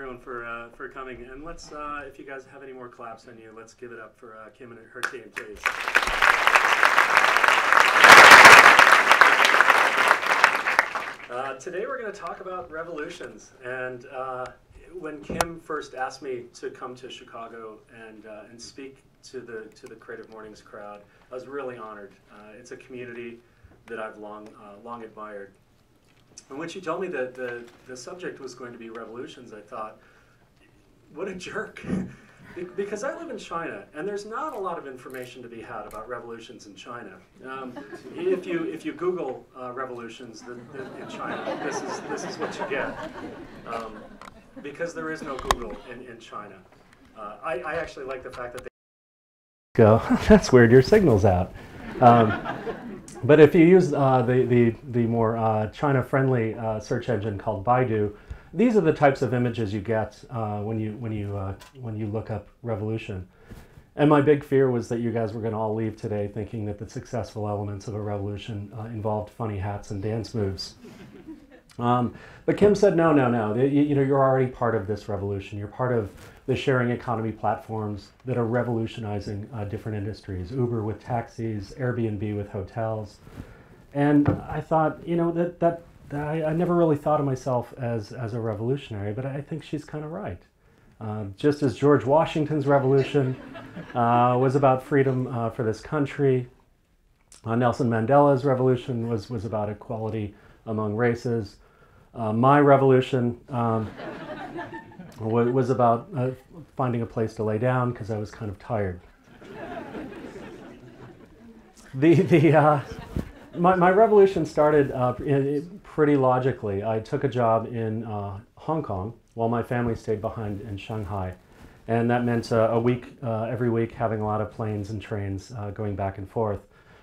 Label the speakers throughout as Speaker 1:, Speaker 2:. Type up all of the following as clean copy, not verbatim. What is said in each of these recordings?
Speaker 1: everyone for coming. And let's, if you guys have any more claps on you, let's give it up for Kim and her team, please. Today we're going to talk about revolutions. And when Kim first asked me to come to Chicago and speak to the Creative Mornings crowd, I was really honored. It's a community that I've long admired. And when she told me that the subject was going to be revolutions, I thought, what a jerk. Because I live in China, and there's not a lot of information to be had about revolutions in China. If you Google revolutions in China, this is what you get. Because there is no Google in China. I actually like the fact that they
Speaker 2: go, that's weird, your signal's out. But if you use the more China-friendly search engine called Baidu, these are the types of images you get when you look up revolution. And my big fear was that you guys were going to all leave today thinking that the successful elements of a revolution involved funny hats and dance moves. But Kim said, no. You're already part of this revolution. You're part of the sharing economy platforms that are revolutionizing different industries. Uber with taxis, Airbnb with hotels. And I thought, I never really thought of myself as a revolutionary, but I think she's kind of right. Just as George Washington's revolution was about freedom for this country, Nelson Mandela's revolution was about equality among races. My revolution was about finding a place to lay down because I was kind of tired. My revolution started pretty logically. I took a job in Hong Kong while my family stayed behind in Shanghai. And that meant a week, every week, having a lot of planes and trains going back and forth.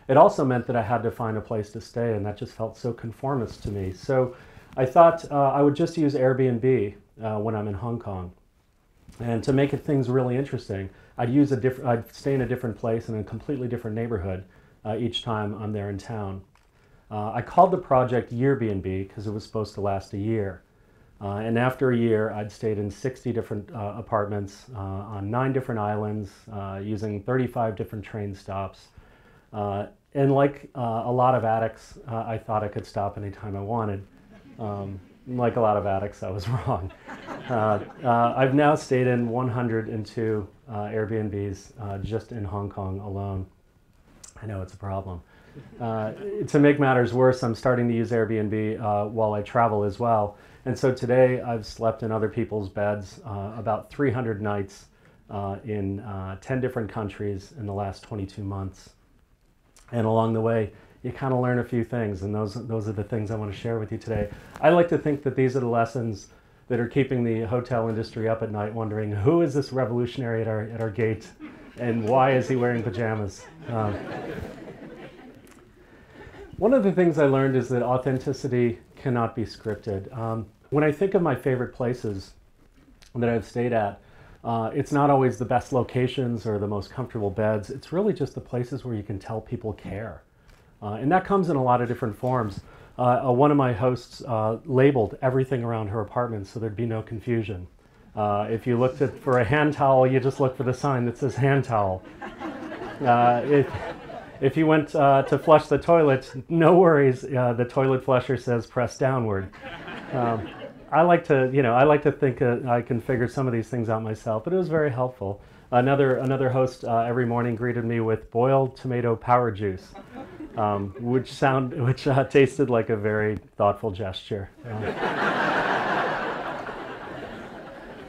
Speaker 2: It also meant that I had to find a place to stay, and that just felt so conformist to me. So I thought I would just use Airbnb when I'm in Hong Kong. And to make things really interesting, I'd stay in a different place in a completely different neighborhood each time I'm there in town. I called the project Yearbnb because it was supposed to last a year. And after a year, I'd stayed in 60 different apartments on 9 different islands using 35 different train stops. And like a lot of addicts, I thought I could stop anytime I wanted. Like a lot of addicts, I was wrong. I've now stayed in 102 Airbnbs just in Hong Kong alone. I know it's a problem. To make matters worse, I'm starting to use Airbnb while I travel as well. And so today I've slept in other people's beds about 300 nights in 10 different countries in the last 22 months. And along the way, you kind of learn a few things, and those are the things I want to share with you today. I like to think that these are the lessons that are keeping the hotel industry up at night, wondering who is this revolutionary at our gate, and why is he wearing pajamas? One of the things I learned is that authenticity cannot be scripted. When I think of my favorite places that I've stayed at, it's not always the best locations or the most comfortable beds. It's really just the places where you can tell people care. And that comes in a lot of different forms. One of my hosts labeled everything around her apartment so there'd be no confusion. If you looked for a hand towel, you just look for the sign that says hand towel. If you went to flush the toilet, no worries, the toilet flusher says press downward. I like to think I can figure some of these things out myself, but it was very helpful. Another host every morning greeted me with boiled tomato power juice, which tasted like a very thoughtful gesture.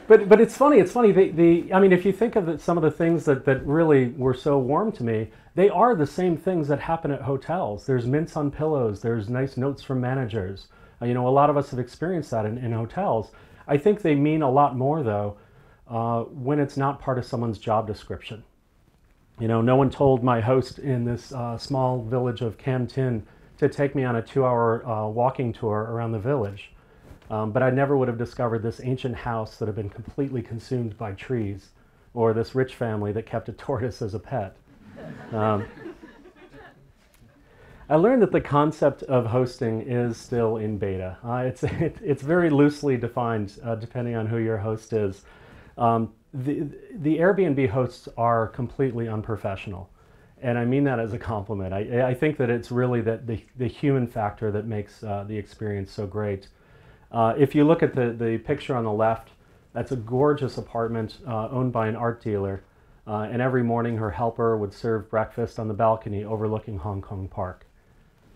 Speaker 2: But it's funny. I mean, if you think of some of the things that really were so warm to me, they are the same things that happen at hotels. There's mints on pillows. There's nice notes from managers. A lot of us have experienced that in hotels. I think they mean a lot more, though, when it's not part of someone's job description. No one told my host in this small village of Cam Tin to take me on a 2-hour walking tour around the village. But I never would have discovered this ancient house that had been completely consumed by trees, or this rich family that kept a tortoise as a pet. I learned that the concept of hosting is still in beta. It's very loosely defined depending on who your host is. The Airbnb hosts are completely unprofessional, and I mean that as a compliment. I think that it's really the human factor that makes the experience so great. If you look at the picture on the left, that's a gorgeous apartment owned by an art dealer, and every morning her helper would serve breakfast on the balcony overlooking Hong Kong Park.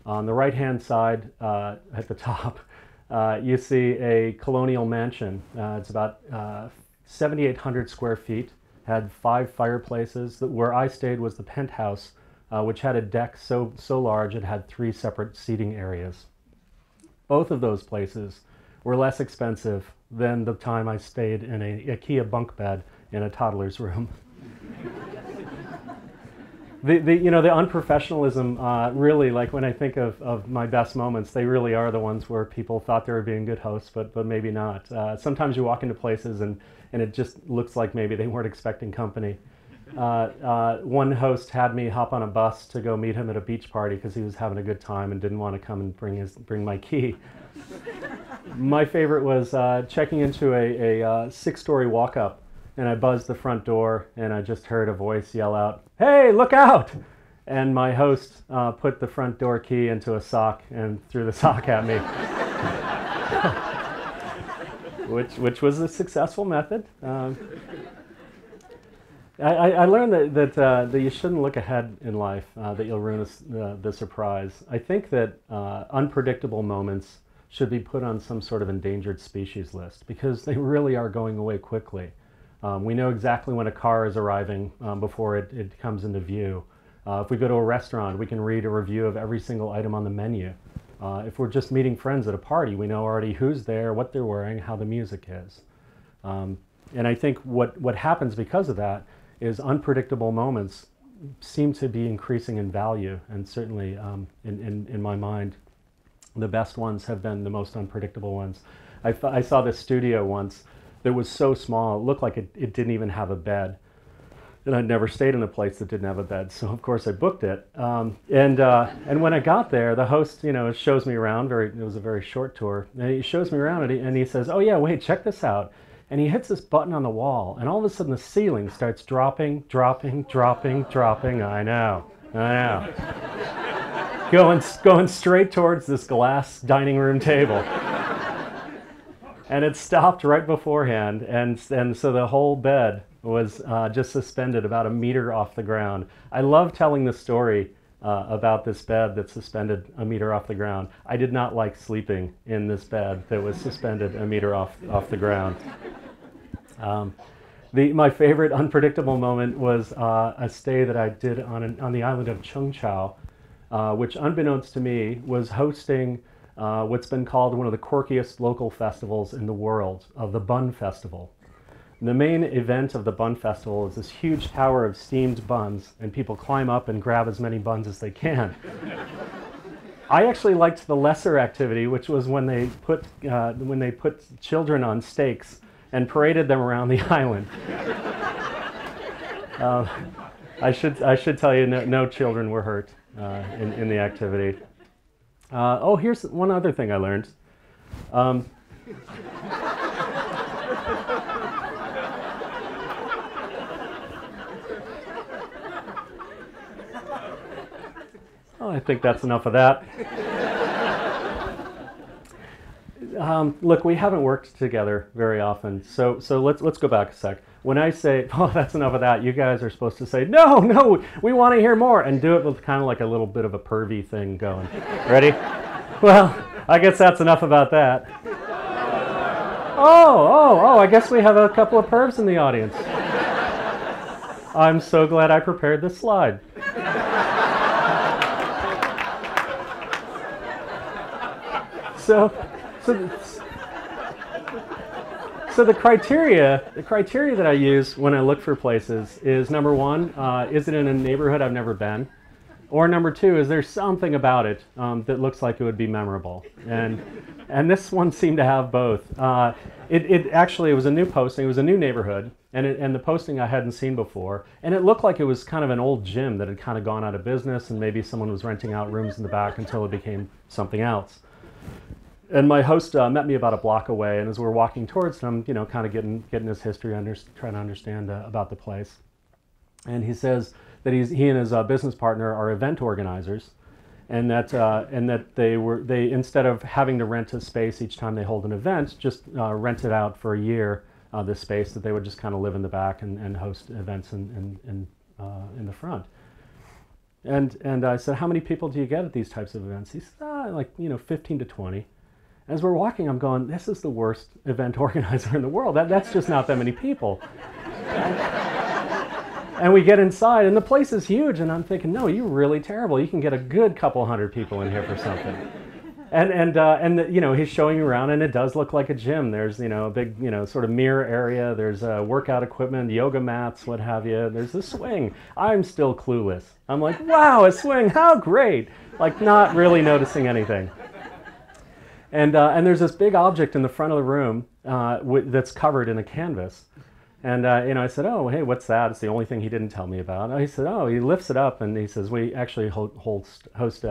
Speaker 2: On the right-hand side, at the top, you see a colonial mansion. It's about 7,800 square feet, had 5 fireplaces. Where I stayed was the penthouse, which had a deck so large it had 3 separate seating areas. Both of those places were less expensive than the time I stayed in a IKEA bunk bed in a toddler's room. The unprofessionalism, really, like when I think of my best moments, they really are the ones where people thought they were being good hosts, but maybe not. Sometimes you walk into places and it just looks like maybe they weren't expecting company. One host had me hop on a bus to go meet him at a beach party because he was having a good time and didn't want to come and bring my key. My favorite was checking into a 6-story walk-up, and I buzzed the front door and I just heard a voice yell out, "Hey, look out!" And my host put the front door key into a sock and threw the sock at me. which was a successful method. I learned that you shouldn't look ahead in life, that you'll ruin the surprise. I think that unpredictable moments should be put on some sort of endangered species list because they really are going away quickly. We know exactly when a car is arriving before it comes into view. If we go to a restaurant, we can read a review of every single item on the menu. If we're just meeting friends at a party, we know already who's there, what they're wearing, how the music is. And I think what happens because of that is unpredictable moments seem to be increasing in value, and certainly in my mind, the best ones have been the most unpredictable ones. I saw this studio once that was so small, it looked like it didn't even have a bed. And I'd never stayed in a place that didn't have a bed, so of course I booked it. And when I got there, the host, shows me around. It was a very short tour. And he shows me around and he says, "Oh yeah, wait, check this out." And he hits this button on the wall, and all of a sudden the ceiling starts dropping. I know. Going straight towards this glass dining room table. And it stopped right beforehand, and so the whole bed was just suspended about 1 meter off the ground. I love telling the story about this bed that's suspended 1 meter off the ground. I did not like sleeping in this bed that was suspended 1 meter off the ground. My favorite unpredictable moment was a stay that I did on the island of Cheung Chau, which unbeknownst to me was hosting what's been called one of the quirkiest local festivals in the world, of the Bun Festival. And the main event of the Bun Festival is this huge tower of steamed buns, and people climb up and grab as many buns as they can. I actually liked the lesser activity, which was when they put children on stakes and paraded them around the island. I should tell you, no children were hurt in the activity. Here's one other thing I learned. I think that's enough of that. Look, we haven't worked together very often, so let's go back a sec. When I say, "Oh, that's enough of that," you guys are supposed to say, "No, we want to hear more," and do it with kind of like a little bit of a pervy thing going. Ready? Well, I guess that's enough about that. Oh, I guess we have a couple of pervs in the audience. I'm so glad I prepared this slide. So the criteria that I use when I look for places is, number one, is it in a neighborhood I've never been? Or number two, is there something about it that looks like it would be memorable? And this one seemed to have both. It was a new posting. It was a new neighborhood, and the posting I hadn't seen before. And it looked like it was kind of an old gym that had kind of gone out of business, and maybe someone was renting out rooms in the back until it became something else. And my host met me about a block away, and as we're walking towards him, kind of getting his history, trying to understand about the place. And he says that he and his business partner are event organizers, and that they instead of having to rent a space each time they hold an event, just rent it out for a year, this space, that they would just kind of live in the back and host events in the front. And I said, how many people do you get at these types of events? He said, like 15 to 20. As we're walking, I'm going, this is the worst event organizer in the world. That's just not that many people. And we get inside, and the place is huge, and I'm thinking, no, you're really terrible. You can get a good couple hundred people in here for something. And he's showing you around, and it does look like a gym. There's, a big, sort of mirror area. There's workout equipment, yoga mats, what have you. There's a swing. I'm still clueless. I'm like, wow, a swing, how great. Like, not really noticing anything. And there's this big object in the front of the room that's covered in a canvas. And I said, oh, hey, what's that? It's the only thing he didn't tell me about. He said, oh, he lifts it up, and he says, we actually host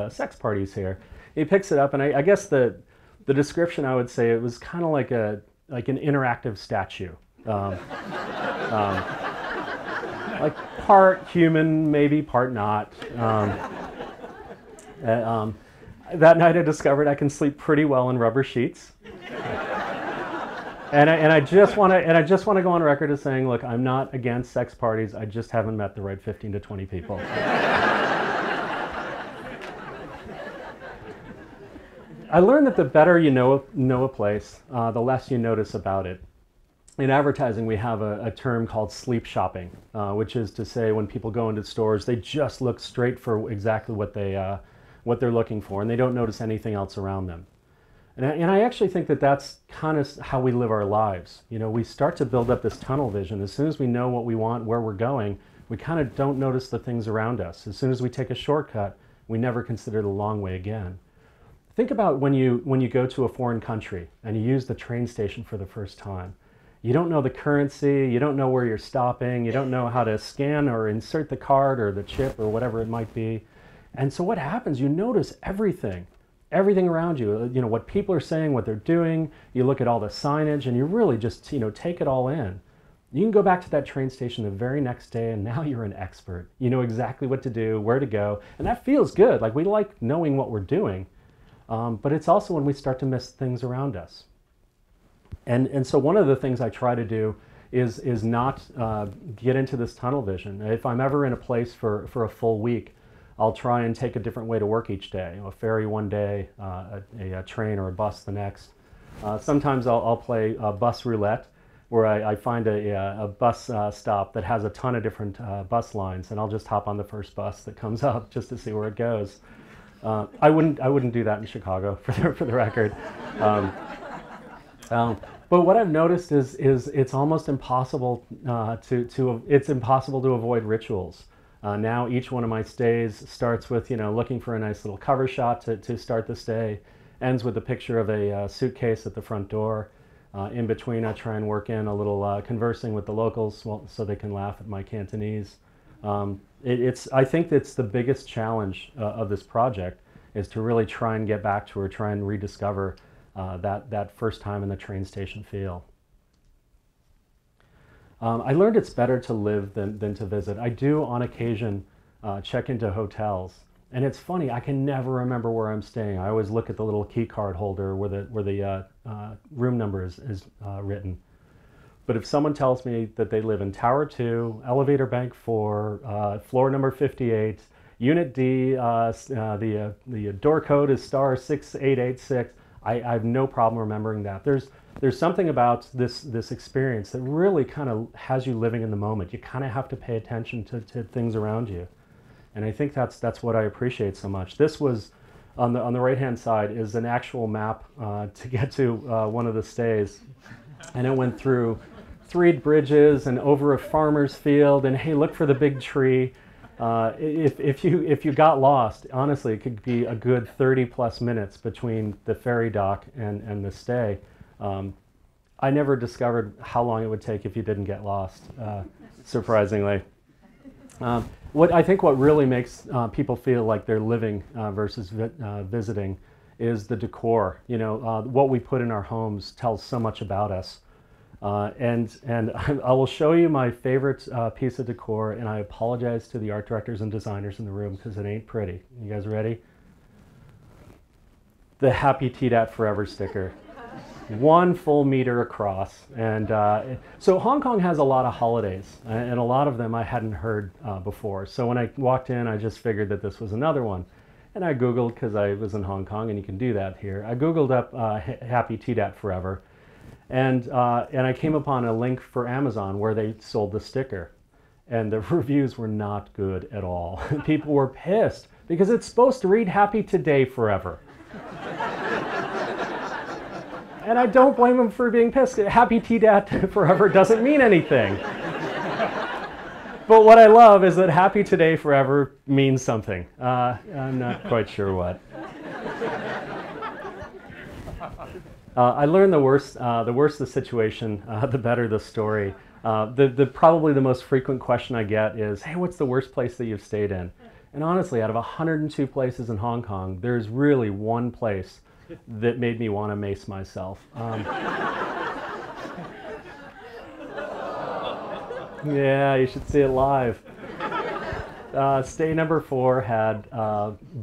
Speaker 2: sex parties here. He picks it up, and I guess the description, I would say, it was kind of like an interactive statue. Like part human, maybe part not. That night I discovered I can sleep pretty well in rubber sheets. And I just want to go on record as saying, look, I'm not against sex parties. I just haven't met the right 15 to 20 people. I learned that the better you know a place, the less you notice about it. In advertising, we have a term called sleep shopping, which is to say when people go into stores, they just look straight for exactly what they're looking for, and they don't notice anything else around them. And I actually think that that's kind of how we live our lives. We start to build up this tunnel vision. As soon as we know what we want, where we're going, we kind of don't notice the things around us. As soon as we take a shortcut, we never consider the long way again. Think about when you go to a foreign country and you use the train station for the first time. You don't know the currency, you don't know where you're stopping, you don't know how to scan or insert the card or the chip or whatever it might be. And so what happens, you notice everything around you, what people are saying, what they're doing. You look at all the signage, and you really just, take it all in. You can go back to that train station the very next day, and now you're an expert. You know exactly what to do, where to go, and that feels good. Like, we like knowing what we're doing, but it's also when we start to miss things around us. And so one of the things I try to do is not get into this tunnel vision. If I'm ever in a place for a full week, I'll try and take a different way to work each day. A ferry one day, a train or a bus the next. Sometimes I'll play bus roulette, where I find a bus stop that has a ton of different bus lines, and I'll just hop on the first bus that comes up just to see where it goes. I wouldn't do that in Chicago, for the record. But what I've noticed is it's almost impossible it's impossible to avoid rituals. Now each one of my stays starts with looking for a nice little cover shot to start the stay, ends with a picture of a suitcase at the front door. In between, I try and work in a little conversing with the locals, so they can laugh at my Cantonese. I think that's the biggest challenge of this project, is to really try and get back to, or try and rediscover that first time in the train station feel. I learned it's better to live than to visit. I do, on occasion, check into hotels. And it's funny, I can never remember where I'm staying. I always look at the little key card holder where the room number is written. But if someone tells me that they live in Tower 2, Elevator Bank 4, floor number 58, Unit D, the door code is star 6886, I have no problem remembering that. There's something about this experience that really kind of has you living in the moment. You kind of have to pay attention to things around you. And I think that's what I appreciate so much. This was, on the right-hand side, is an actual map to get to one of the stays. And it went through 3 bridges and over a farmer's field, and hey, look for the big tree. If you got lost, honestly, it could be a good 30+ minutes between the ferry dock and the stay. I never discovered how long it would take if you didn't get lost, surprisingly. What really makes people feel like they're living versus visiting is the decor. You know, what we put in our homes tells so much about us. And I will show you my favorite piece of decor, and I apologize to the art directors and designers in the room because it ain't pretty. You guys ready? The Happy TDAT Forever sticker. 1 full meter across. And so Hong Kong has a lot of holidays, and a lot of them I hadn't heard before. So when I walked in, I just figured that this was another one. And I Googled, because I was in Hong Kong, and you can do that here. I Googled up Happy TDAT Forever. And I came upon a link for Amazon where they sold the sticker. And the reviews were not good at all. People were pissed because it's supposed to read Happy Today Forever. And I don't blame them for being pissed. Happy TDAT Forever doesn't mean anything. But what I love is that Happy Today Forever means something. I'm not quite sure what. I learned the worse the situation, the better the story. Probably the most frequent question I get is, hey, what's the worst place that you've stayed in? And honestly, out of 102 places in Hong Kong, there's really one place that made me want to mace myself. Yeah, you should see it live. Stay number 4 had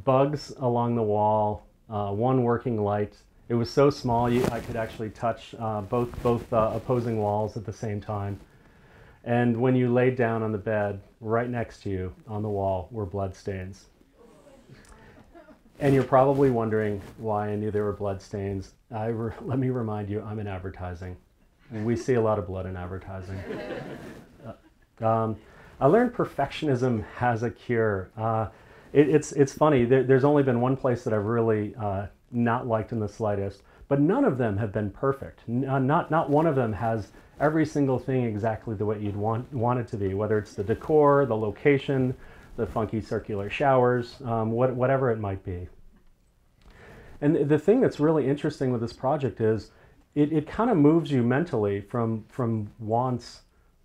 Speaker 2: bugs along the wall, 1 working light. It was so small I could actually touch both opposing walls at the same time. And when you laid down on the bed, right next to you on the wall were blood stains. And you're probably wondering why I knew there were blood stains. Let me remind you, I'm in advertising. And we see a lot of blood in advertising. I learned perfectionism has a cure. It's funny, there's only been one place that I've really not liked in the slightest, but none of them have been perfect. Not one of them has every single thing exactly the way you'd want it to be, whether it's the decor, the location, the funky circular showers, whatever it might be. And the thing that's really interesting with this project is it kind of moves you mentally from wants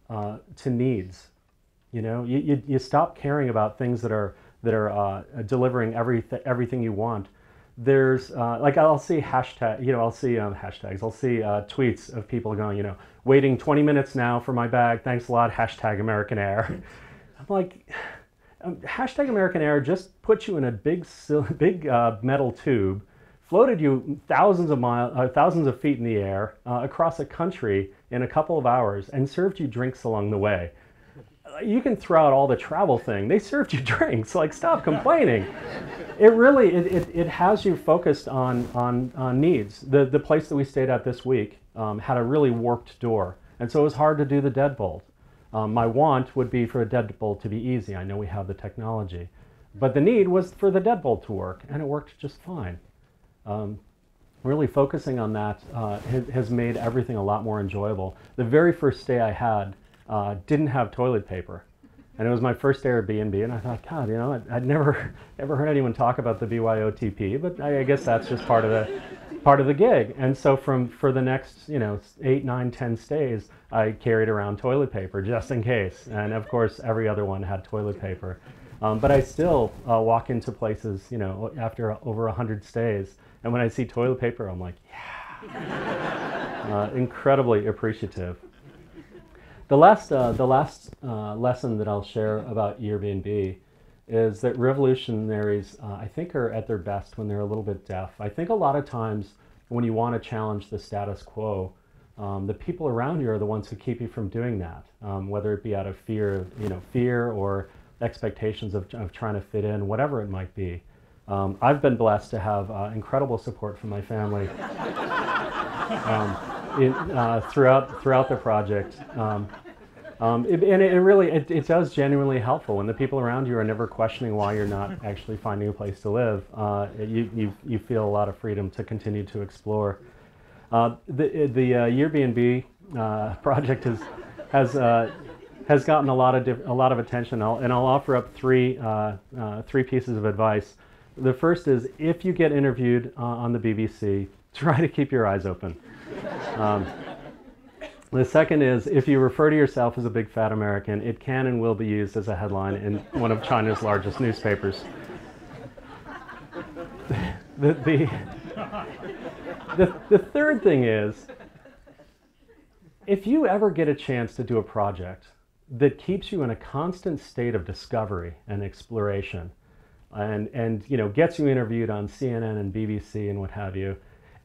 Speaker 2: to needs. You know, you stop caring about things that are delivering everything you want. There's like I'll see hashtag, I'll see hashtags. I'll see tweets of people going, waiting 20 minutes now for my bag. Thanks a lot. Hashtag American Air. I'm like, hashtag American Air just put you in a big metal tube, floated you thousands of feet in the air across a country in a couple of hours, and served you drinks along the way. You can throw out all the travel thing. They served you drinks. Like, stop complaining. It really it has you focused on needs. The place that we stayed at this week had a really warped door, and so it was hard to do the deadbolt. My want would be for a deadbolt to be easy. I know we have the technology, but the need was for the deadbolt to work, and it worked just fine. Really focusing on that has made everything a lot more enjoyable. The very first stay I had didn't have toilet paper, and it was my first Airbnb, and I thought, God, I'd never heard anyone talk about the BYOTP, but I guess that's just part of the gig. And so for the next 8, 9, 10 stays, I carried around toilet paper just in case, and of course every other one had toilet paper. But I still walk into places after over 100 stays, and when I see toilet paper, I'm like, yeah, incredibly appreciative. The last lesson that I'll share about Airbnb is that revolutionaries, I think, are at their best when they're a little bit deaf. I think a lot of times when you want to challenge the status quo, the people around you are the ones who keep you from doing that, whether it be out of fear or expectations of trying to fit in, whatever it might be. I've been blessed to have incredible support from my family throughout the project. It does genuinely helpful when the people around you are never questioning why you're not actually finding a place to live. You feel a lot of freedom to continue to explore. The Airbnb project has has gotten a lot of attention, and I'll offer up three pieces of advice. The first is, if you get interviewed on the BBC, try to keep your eyes open. The second is, if you refer to yourself as a big fat American, it can and will be used as a headline in one of China's largest newspapers. The third thing is, if you ever get a chance to do a project that keeps you in a constant state of discovery and exploration, and you know, gets you interviewed on CNN and BBC and what have you,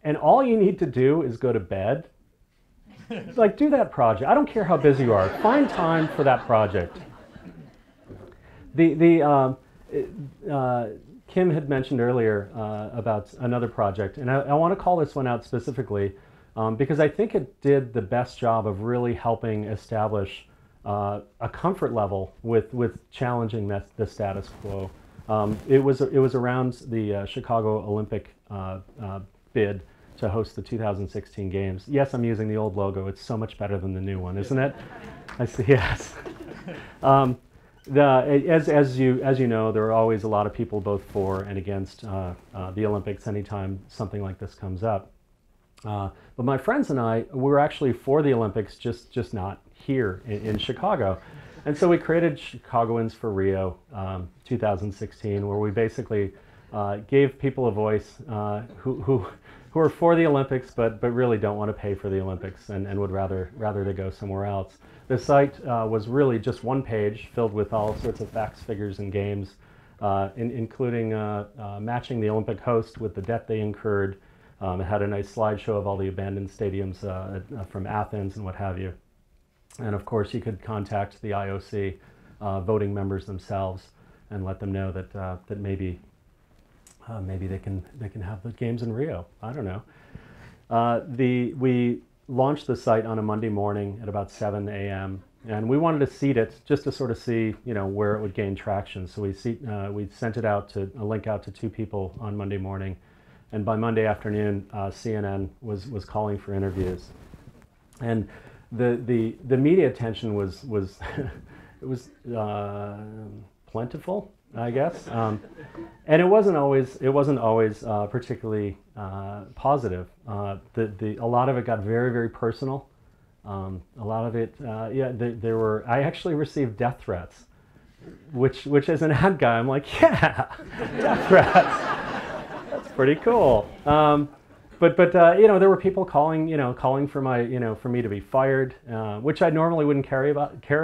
Speaker 2: and all you need to do is go to bed, like, do that project. I don't care how busy you are. Find time for that project. Kim had mentioned earlier about another project, and I want to call this one out specifically because I think it did the best job of really helping establish a comfort level with challenging the status quo. It was around the Chicago Olympic bid to host the 2016 games. Yes, I'm using the old logo. It's so much better than the new one, isn't it? I see. Yes. As you know, there are always a lot of people both for and against the Olympics anytime something like this comes up. But my friends and I were actually for the Olympics, just not here in Chicago. And so we created Chicagoans for Rio 2016, where we basically gave people a voice who are for the Olympics but really don't want to pay for the Olympics and would rather they go somewhere else. The site was really just one page filled with all sorts of facts, figures, and games, including matching the Olympic host with the debt they incurred. It had a nice slideshow of all the abandoned stadiums from Athens and what have you. And of course, you could contact the IOC voting members themselves and let them know that maybe they can have the games in Rio. I don't know. We launched the site on a Monday morning at about 7 a.m. and we wanted to seed it just to sort of see, you know, where it would gain traction. So we sent it out to a link out to 2 people on Monday morning, and by Monday afternoon, CNN was calling for interviews, and the media attention was it was plentiful, I guess, and it wasn't always particularly positive. A lot of it got very, very personal. A lot of it, I actually received death threats, which as an ad guy, I'm like, yeah, death threats. That's pretty cool. But you know, there were people calling for me to be fired, which I normally wouldn't care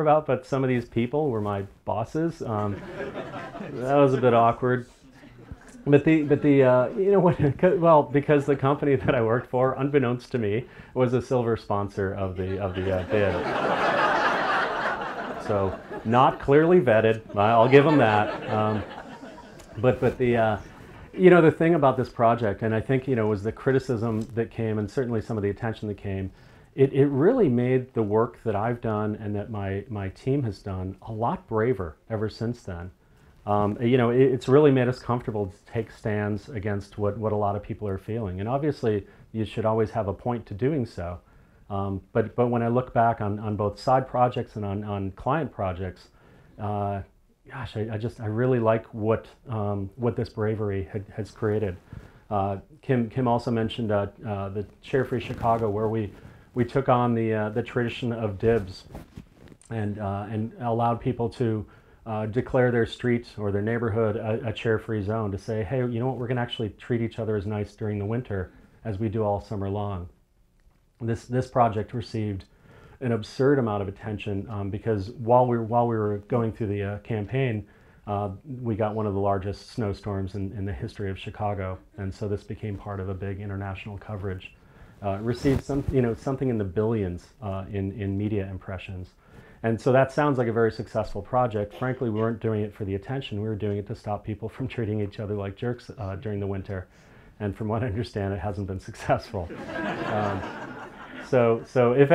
Speaker 2: about. But some of these people were my bosses. That was a bit awkward. But because the company that I worked for, unbeknownst to me, was a silver sponsor of the bid. So not clearly vetted. I'll give them that. The thing about this project, and I think, was the criticism that came, and certainly some of the attention that came, it really made the work that I've done and that my team has done a lot braver ever since then. It's really made us comfortable to take stands against what a lot of people are feeling. And obviously, you should always have a point to doing so. But when I look back on both side projects and on client projects, gosh, I really like what this bravery has created. Kim also mentioned the Chair Free Chicago, where we took on the tradition of dibs and allowed people to declare their street or their neighborhood a chair-free zone, to say, hey, you know what, we're going to actually treat each other as nice during the winter as we do all summer long. This project received an absurd amount of attention because while we were going through the campaign, we got one of the largest snowstorms in the history of Chicago, and so this became part of a big international coverage. Received something in the billions in media impressions, and so that sounds like a very successful project. Frankly, we weren't doing it for the attention. We were doing it to stop people from treating each other like jerks during the winter, and from what I understand, it hasn't been successful. So if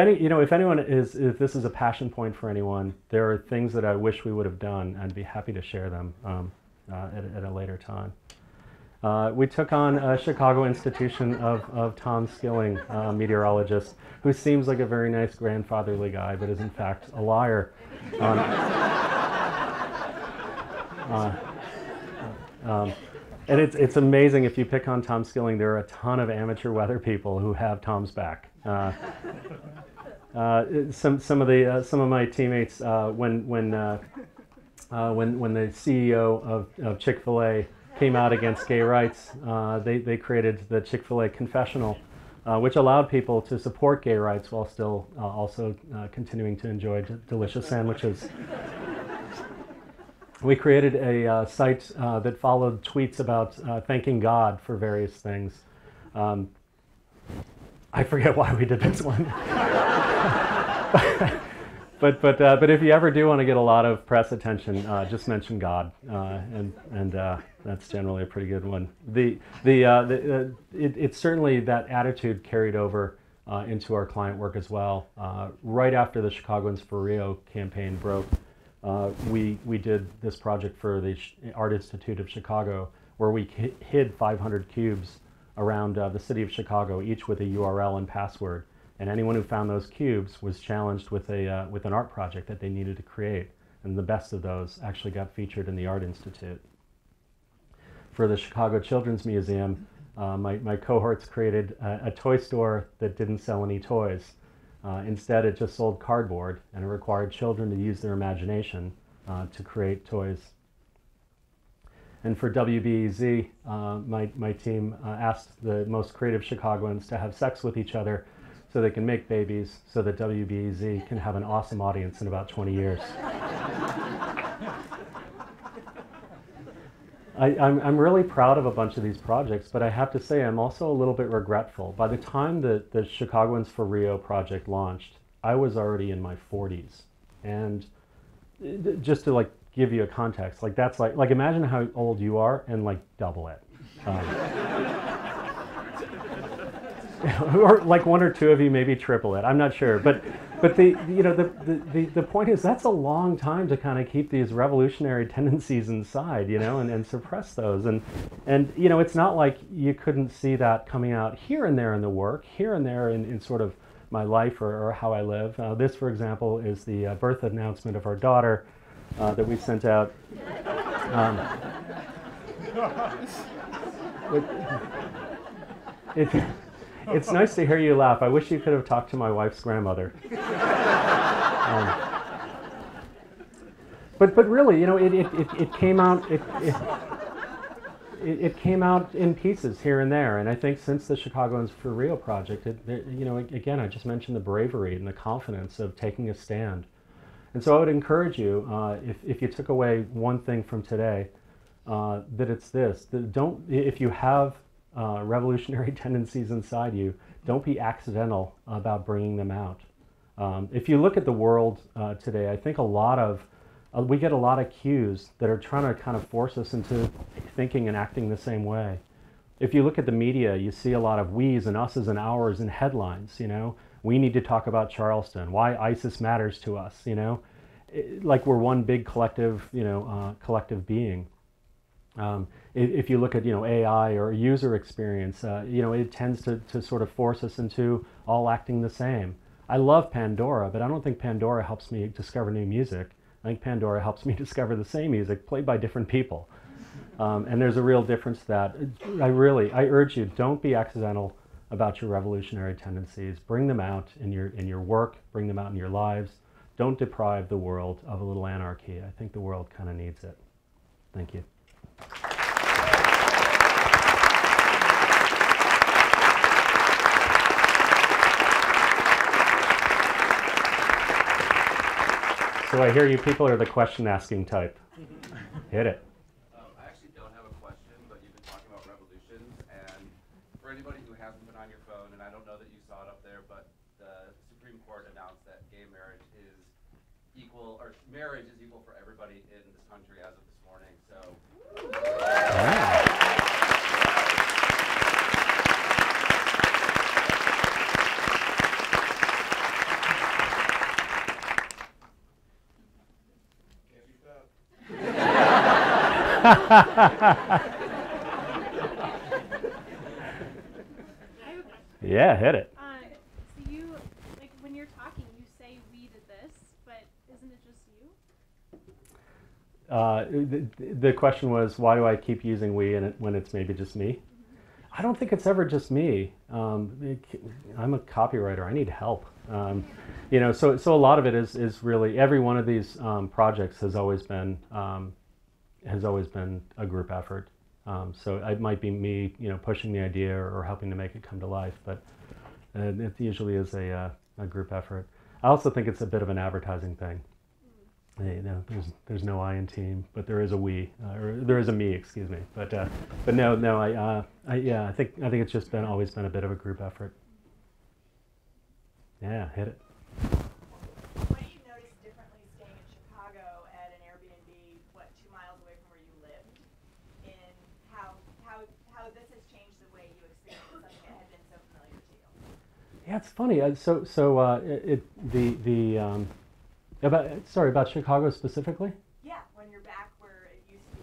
Speaker 2: this is a passion point for anyone, there are things that I wish we would have done. I'd be happy to share them at a later time. We took on a Chicago institution of Tom Skilling, meteorologist, who seems like a very nice grandfatherly guy, but is in fact a liar. And it's amazing, if you pick on Tom Skilling, there are a ton of amateur weather people who have Tom's back. Some of my teammates, when the CEO of Chick-fil-A came out against gay rights, they created the Chick-fil-A confessional, which allowed people to support gay rights while still also continuing to enjoy delicious sandwiches. We created a site that followed tweets about thanking God for various things. I forget why we did this one. But if you ever do want to get a lot of press attention, just mention God, and that's generally a pretty good one. It's certainly that attitude carried over into our client work as well. Right after the Chicagoans for Rio campaign broke, we did this project for the Art Institute of Chicago, where we hid 500 cubes around the city of Chicago, each with a URL and password. And anyone who found those cubes was challenged with an art project that they needed to create. And the best of those actually got featured in the Art Institute. For the Chicago Children's Museum, my cohorts created a toy store that didn't sell any toys. Instead, it just sold cardboard, and it required children to use their imagination to create toys. And for WBEZ, my team asked the most creative Chicagoans to have sex with each other so they can make babies, so that WBEZ can have an awesome audience in about 20 years. I'm really proud of a bunch of these projects, but I have to say I'm also a little bit regretful. By the time that the Chicagoans for Rio project launched, I was already in my 40s. And just to give you a context, that's like imagine how old you are and double it. Or one or two of you maybe triple it. I'm not sure, but the point is that's a long time to kind of keep these revolutionary tendencies inside, and suppress those. And it's not like you couldn't see that coming out here and there in the work, here and there in sort of my life or how I live. This, for example, is the birth announcement of our daughter that we sent out. It's nice to hear you laugh. I wish you could have talked to my wife's grandmother. But really, it came out. It came out in pieces here and there, and I think since the Chicagoans for Rio project, again, I just mentioned the bravery and the confidence of taking a stand. And so I would encourage you, if you took away one thing from today, that it's this: that if you have revolutionary tendencies inside you, don't be accidental about bringing them out. If you look at the world today, I think we get a lot of cues that are trying to kind of force us into thinking and acting the same way. If you look at the media, you see a lot of we's and us's and ours in headlines. We need to talk about Charleston, why ISIS matters to us, like we're one big collective, collective being. If you look at AI or user experience, it tends to sort of force us into all acting the same. I love Pandora, but I don't think Pandora helps me discover new music. I think Pandora helps me discover the same music played by different people. And there's a real difference to that. I urge you, don't be accidental about your revolutionary tendencies. Bring them out in your work, bring them out in your lives. Don't deprive the world of a little anarchy. I think the world kind of needs it. Thank you. So I hear you people are the question-asking type. Hit it.
Speaker 3: I actually don't have a question, but you've been talking about revolutions, and for anybody who hasn't been on your phone, and I don't know that you saw it up there, but the Supreme Court announced that gay marriage is equal, or marriage is equal for everybody in this country as of this morning. So.
Speaker 2: Yeah, hit it.
Speaker 4: So you, like, when you're talking, you say we did this, but isn't it just you?
Speaker 2: The question was, why do I keep using we when it's maybe just me? I don't think it's ever just me. I'm a copywriter. I need help. You know, so a lot of it is really every one of these projects has always been a group effort. So it might be me, you know, pushing the idea or helping to make it come to life, but it usually is a group effort. I also think it's a bit of an advertising thing. You know, there's no I in team, but there is a we, or there is a me, excuse me. But no, yeah, I think it's just always been a bit of a group effort. Yeah, hit it.
Speaker 5: What do you notice differently staying in Chicago at an Airbnb, 2 miles away from where you lived, in how this has changed the way you experience something that had been so familiar to you?
Speaker 2: Yeah, it's funny. About Chicago specifically?
Speaker 5: Yeah, when you're back where it used to be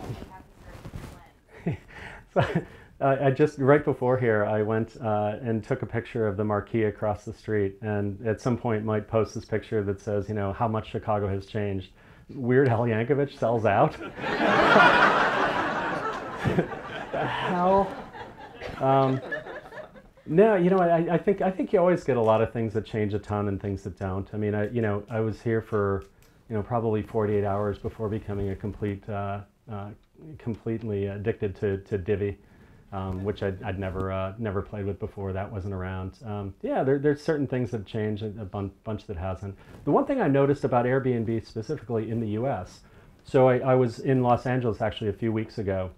Speaker 5: home, what happens for a different lens?
Speaker 2: I just, right before here, I went and took a picture of the marquee across the street, and at some point might post this picture that says, you know, how much Chicago has changed. Weird Al Yankovic sells out. The hell? No, you know, I think you always get a lot of things that change a ton and things that don't. I mean, I was here for, you know, probably 48 hours before becoming a completely addicted to Divi, which I'd never played with before. That wasn't around. Yeah, there's certain things that change, a bunch that hasn't. The one thing I noticed about Airbnb specifically in the U.S. So I was in Los Angeles actually a few weeks ago,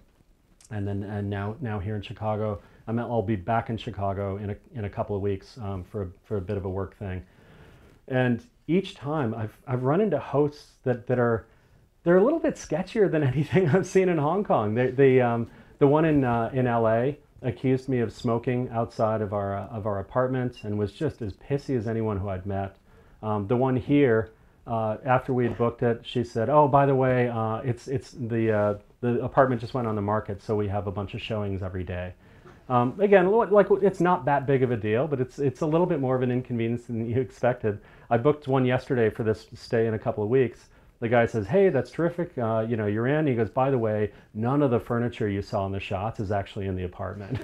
Speaker 2: and now here in Chicago. I'll be back in Chicago in a couple of weeks for a bit of a work thing, and each time I've run into hosts they're a little bit sketchier than anything I've seen in Hong Kong. The one in LA accused me of smoking outside of our apartment and was just as pissy as anyone who I'd met. The one here, after we had booked it, she said, "Oh, by the way, it's the apartment just went on the market, so we have a bunch of showings every day." Again, like it's not that big of a deal, but it's a little bit more of an inconvenience than you expected. I booked one yesterday for this stay in a couple of weeks. The guy says, "Hey, that's terrific. You know, you're in." He goes, "By the way, none of the furniture you saw in the shots is actually in the apartment."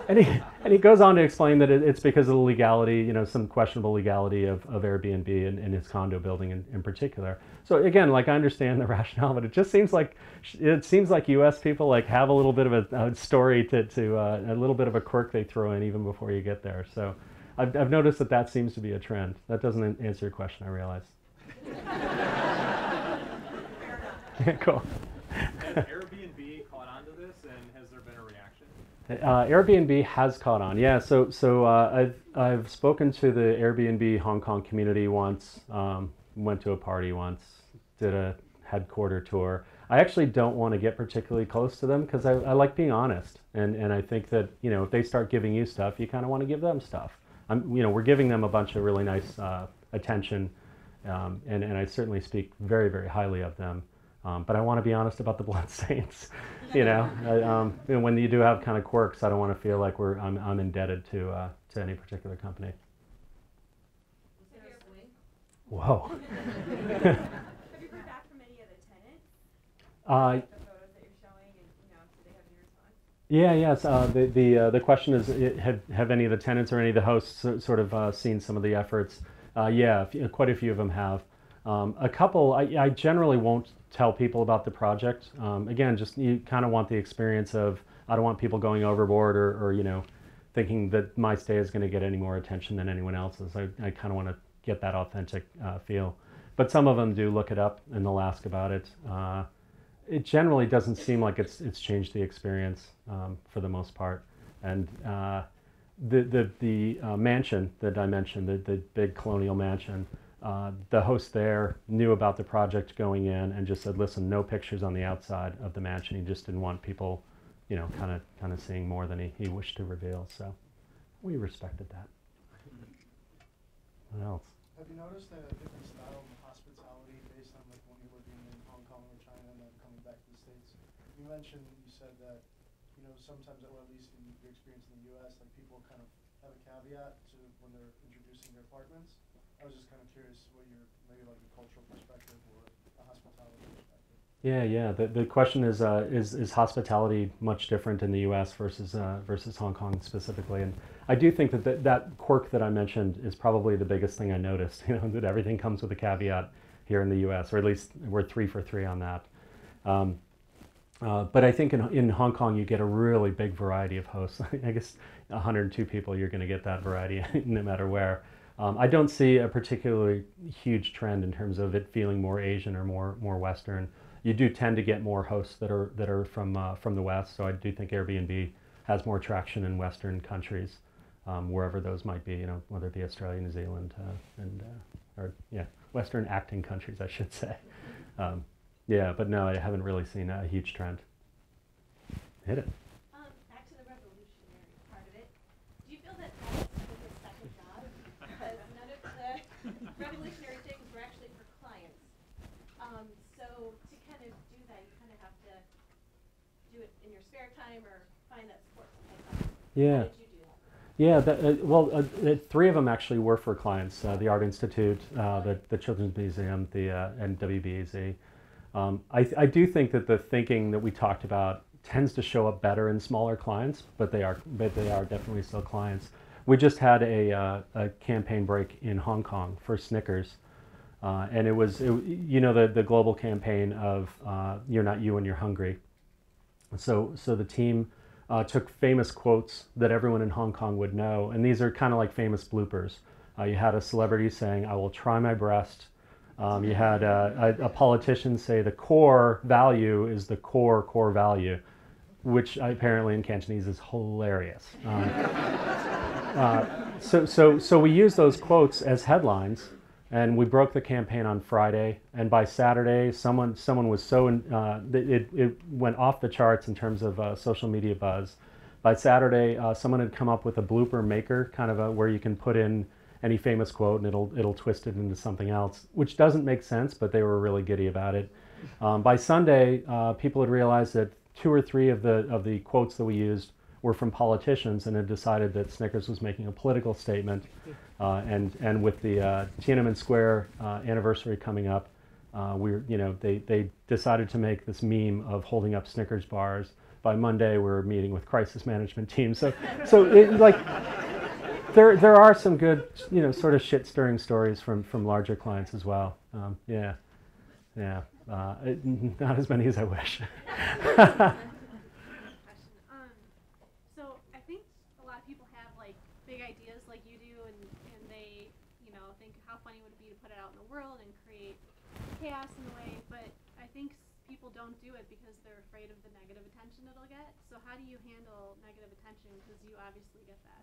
Speaker 2: And he goes on to explain that it's because of the legality, you know, some questionable legality of Airbnb and his condo building in particular. So again, like I understand the rationale, but it seems like U.S. people like have a little bit of a story to a little bit of a quirk they throw in even before you get there. So I've noticed that seems to be a trend. That doesn't answer your question, I realize. Cool.
Speaker 6: Has Airbnb caught on to this, and has there been a reaction?
Speaker 2: Airbnb has caught on, yeah. So I've spoken to the Airbnb Hong Kong community once. Went to a party once. Did a headquarter tour. I actually don't want to get particularly close to them because I like being honest, and I think that, you know, if they start giving you stuff, you kind of want to give them stuff. You know, we're giving them a bunch of really nice attention, and I certainly speak very, very highly of them. But I want to be honest about the bloodstains. You know, when you do have kind of quirks, I don't want to feel like I'm indebted to any particular company. Whoa.
Speaker 5: Have you heard back from any of the tenants? Like the photos that you're showing, and you know, do they have any response?
Speaker 2: Yeah, yes. The question is, have any of the tenants or any of the hosts sort of seen some of the efforts? Yeah, quite a few of them have. A couple, I generally won't tell people about the project. Again, just you kind of want the experience of, I don't want people going overboard or you know, thinking that my stay is going to get any more attention than anyone else's. I kind of want to get that authentic feel. But some of them do look it up and they'll ask about it. It generally doesn't seem like it's changed the experience for the most part. And the mansion that I mentioned, the big colonial mansion, the host there knew about the project going in and just said, "Listen, no pictures on the outside of the mansion." He just didn't want people, you know, kind of seeing more than he wished to reveal. So we respected that. What else?
Speaker 7: Have you noticed a different style of hospitality based on like when you're living in Hong Kong or China and then coming back to the States? You said that you know, sometimes, or at least in your experience in the U.S., like people kind of have a caveat to when they're introducing their apartments. I was just kind of curious what your, maybe like a cultural perspective or a hospitality perspective.
Speaker 2: Yeah. The question is hospitality much different in the U.S. versus Hong Kong specifically? And I do think that quirk that I mentioned is probably the biggest thing I noticed. You know, that everything comes with a caveat here in the U.S., or at least we're 3 for 3 on that. But I think in Hong Kong you get a really big variety of hosts. I guess 102 people, you're going to get that variety no matter where. I don't see a particularly huge trend in terms of it feeling more Asian or more Western. You do tend to get more hosts that are from the West, so I do think Airbnb has more traction in Western countries, wherever those might be. You know, whether it be Australia, New Zealand, Western acting countries, I should say. Yeah, but no, I haven't really seen a huge trend. Hit it.
Speaker 8: Back to the revolutionary part of it. Do you feel that that's a second job? Because none of the revolutionary things were actually for clients. So to kind of do that, you kind of have to do it in your spare time or find that support someplace else.
Speaker 2: Yeah.
Speaker 8: How did you do that?
Speaker 2: Yeah, 3 of them actually were for clients. The Art Institute, the Children's Museum, and WBAZ. I do think that the thinking that we talked about tends to show up better in smaller clients, but they are definitely still clients. We just had a campaign break in Hong Kong for Snickers, and it was you know, the global campaign of "You're not you when you're hungry." So the team took famous quotes that everyone in Hong Kong would know, and these are kind of like famous bloopers. You had a celebrity saying, "I will try my best." You had a politician say the core value is the core value, which apparently in Cantonese is hilarious. So we used those quotes as headlines, and we broke the campaign on Friday. And by Saturday, someone was so it went off the charts in terms of social media buzz. By Saturday, someone had come up with a blooper maker, kind of where you can put in any famous quote and it'll twist it into something else, which doesn't make sense, but they were really giddy about it. By Sunday, people had realized that 2 or 3 of the quotes that we used were from politicians, and had decided that Snickers was making a political statement. And with the Tiananmen Square anniversary coming up, they decided to make this meme of holding up Snickers bars. By Monday, we're meeting with crisis management teams. So it, like. There are some good, you know, sort of shit-stirring stories from larger clients as well. Not as many as I wish.
Speaker 4: So I think a lot of people have like big ideas like you do, and they, you know, think how funny would it be to put it out in the world and create chaos in a way. But I think people don't do it because they're afraid of the negative attention it'll get. So how do you handle negative attention? Because you obviously get that.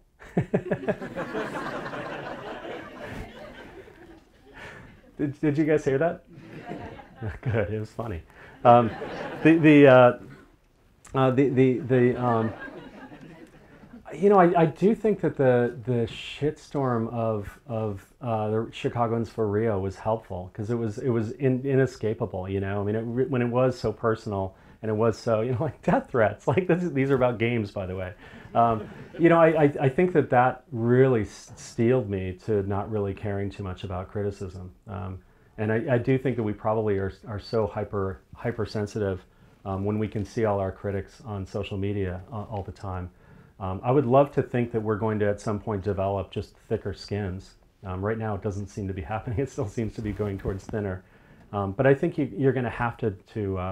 Speaker 2: Did you guys hear that? Good, it was funny. You know, I do think that the shitstorm of the Chicagoans for Rio was helpful, because it was inescapable. You know, I mean, when it was so personal, and it was so, you know, like death threats. Like these are about games, by the way. You know, I think that really steeled me to not really caring too much about criticism. And I do think that we probably are so hypersensitive when we can see all our critics on social media all the time. I would love to think that we're going to at some point develop just thicker skins. Right now it doesn't seem to be happening. It still seems to be going towards thinner. But I think you're going to have to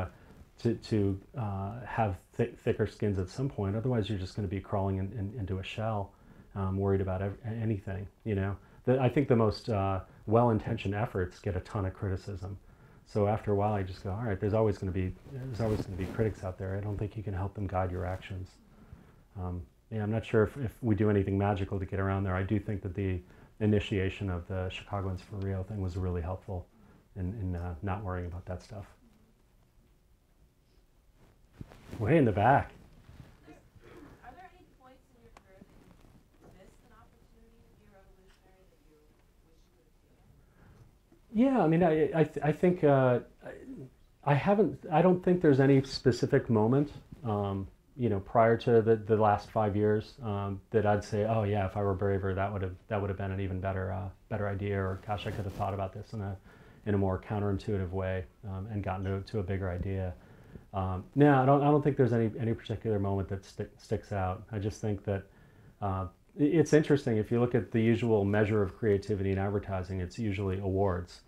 Speaker 2: have thicker skins at some point. Otherwise, you're just going to be crawling into a shell, worried about anything. You know, I think the most well-intentioned efforts get a ton of criticism. So after a while, I just go, all right. There's always going to be critics out there. I don't think you can help them guide your actions. Yeah, I'm not sure if we do anything magical to get around there. I do think that the initiation of the Chicagoans for Rio thing was really helpful in not worrying about that stuff. Way in the back.
Speaker 8: Are there any points in your career that you missed an opportunity to be a revolutionary that you wish you would have taken?
Speaker 2: Yeah, I mean, I think I don't think there's any specific moment. prior to the last 5 years, that I'd say, oh yeah, if I were braver, that would have been an even better idea, or gosh, I could have thought about this in a more counterintuitive way, and gotten to a bigger idea. No, I don't think there's any particular moment that sticks out. I just think that it's interesting. If you look at the usual measure of creativity in advertising, it's usually awards.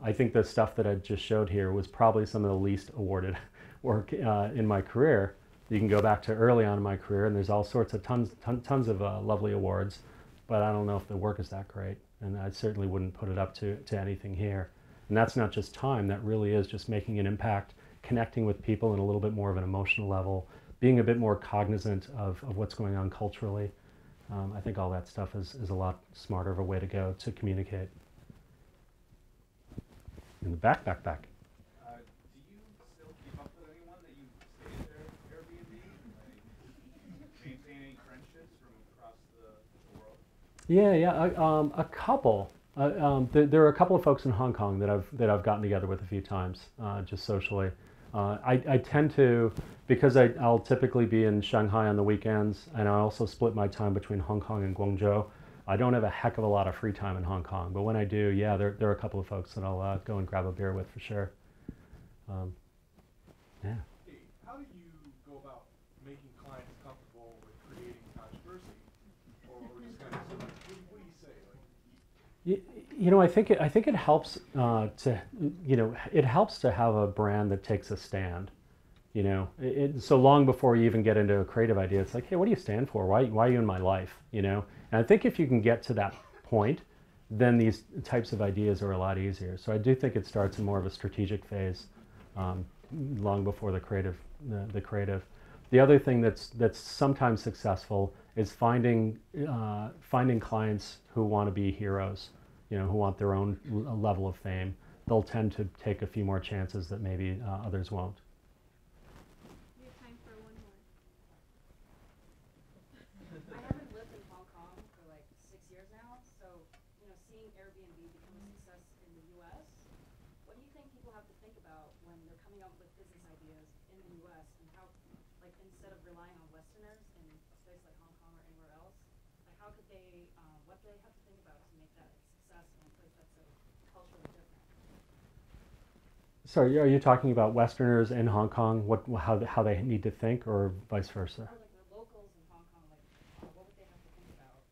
Speaker 2: I think the stuff that I just showed here was probably some of the least awarded work in my career. You can go back to early on in my career, and there's all sorts of tons of lovely awards, but I don't know if the work is that great, and I certainly wouldn't put it up to anything here. And that's not just time, that really is just making an impact, connecting with people in a little bit more of an emotional level, being a bit more cognizant of what's going on culturally. I think all that stuff is a lot smarter of a way to go to communicate. In the back.
Speaker 3: Do you still keep up with anyone that you stay at their Airbnb? Like, maintain any friendships from across the world?
Speaker 2: Yeah, a couple. There are a couple of folks in Hong Kong that I've gotten together with a few times, just socially. I tend to, because I'll typically be in Shanghai on the weekends, and I also split my time between Hong Kong and Guangzhou. I don't have a heck of a lot of free time in Hong Kong, but when I do, yeah, there are a couple of folks that I'll go and grab a beer with for sure. Yeah.
Speaker 9: Hey, how do you go about making clients comfortable with creating controversy, or just kind of like, what do you say? Like,
Speaker 2: I think it helps it helps to have a brand that takes a stand. So long before you even get into a creative idea, it's like, hey, what do you stand for? Why are you in my life? And I think if you can get to that point, then these types of ideas are a lot easier. So I do think it starts in more of a strategic phase, long before the creative. The other thing that's sometimes successful is finding clients who want to be heroes, who want their own level of fame. They'll tend to take a few more chances that maybe others won't.
Speaker 4: We have time for one more.
Speaker 10: I haven't lived in Hong Kong for like 6 years now, so seeing Airbnb become a success in the U.S., what do you think people have to think about when they're coming up with business ideas in the U.S. and how, like, instead of relying on Westerners in a place like Hong Kong or anywhere else, like how could they, what do they have to think about to make that a success in a place that's so culturally different?
Speaker 2: Sorry, are you talking about Westerners in Hong Kong? How they need to think, or vice versa?
Speaker 10: Or like the locals in Hong Kong, like what would they have to think about?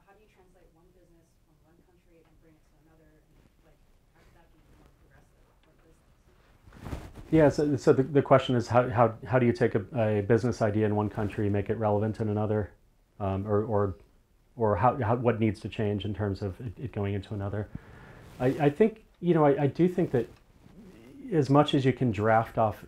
Speaker 10: How do you translate one business from one country and bring it to another, and like how could that be more progressive for business?
Speaker 2: Yeah. So the question is how do you take a business idea in one country and make it relevant in another, or what needs to change in terms of it going into another? I think I do think that as much as you can draft off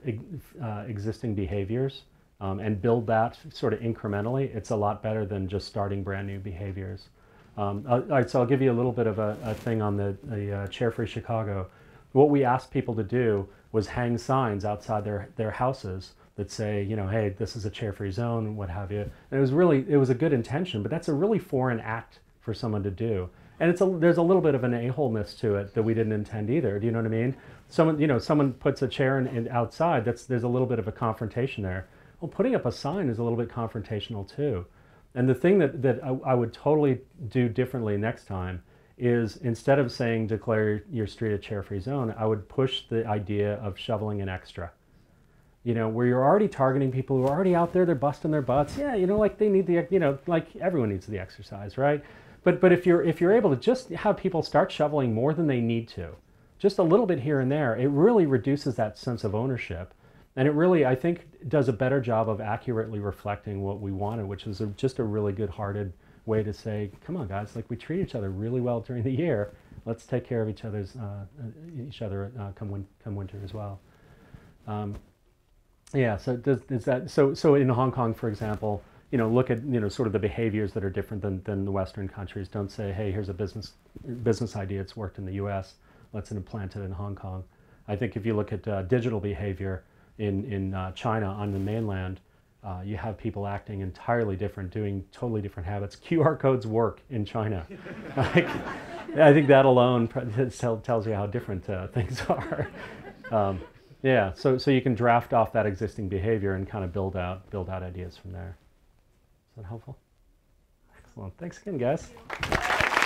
Speaker 2: existing behaviors and build that sort of incrementally, it's a lot better than just starting brand new behaviors. All right, so I'll give you a little bit of a thing on the Chair Free Chicago. What we asked people to do was hang signs outside their houses that say, hey, this is a chair-free zone, and what have you. And it was a good intention, but that's a really foreign act for someone to do. And there's a little bit of an a-holeness to it that we didn't intend either. Do you know what I mean? Someone puts a chair in outside. There's a little bit of a confrontation there. Well, putting up a sign is a little bit confrontational too. And the thing that I would totally do differently next time is, instead of saying declare your street a chair-free zone, I would push the idea of shoveling an extra. Where you're already targeting people who are already out there, they're busting their butts. Yeah, like they need like everyone needs the exercise, right? But if you're able to just have people start shoveling more than they need to, just a little bit here and there, it really reduces that sense of ownership. And it really, I think, does a better job of accurately reflecting what we wanted, which is just a really good-hearted way to say, come on, guys, like we treat each other really well during the year. Let's take care of each other come winter as well. Yeah. So is that so in Hong Kong, for example, look at sort of the behaviors that are different than the Western countries. Don't say, hey, here's a business idea. It's worked in the U.S. Let's implant it in Hong Kong. I think if you look at digital behavior in China on the mainland, you have people acting entirely different, doing totally different habits. QR codes work in China. I think that alone tells you how different things are. Yeah, so you can draft off that existing behavior and kind of build out ideas from there. Is that helpful? Excellent. Thanks again, guys.
Speaker 4: Thank you.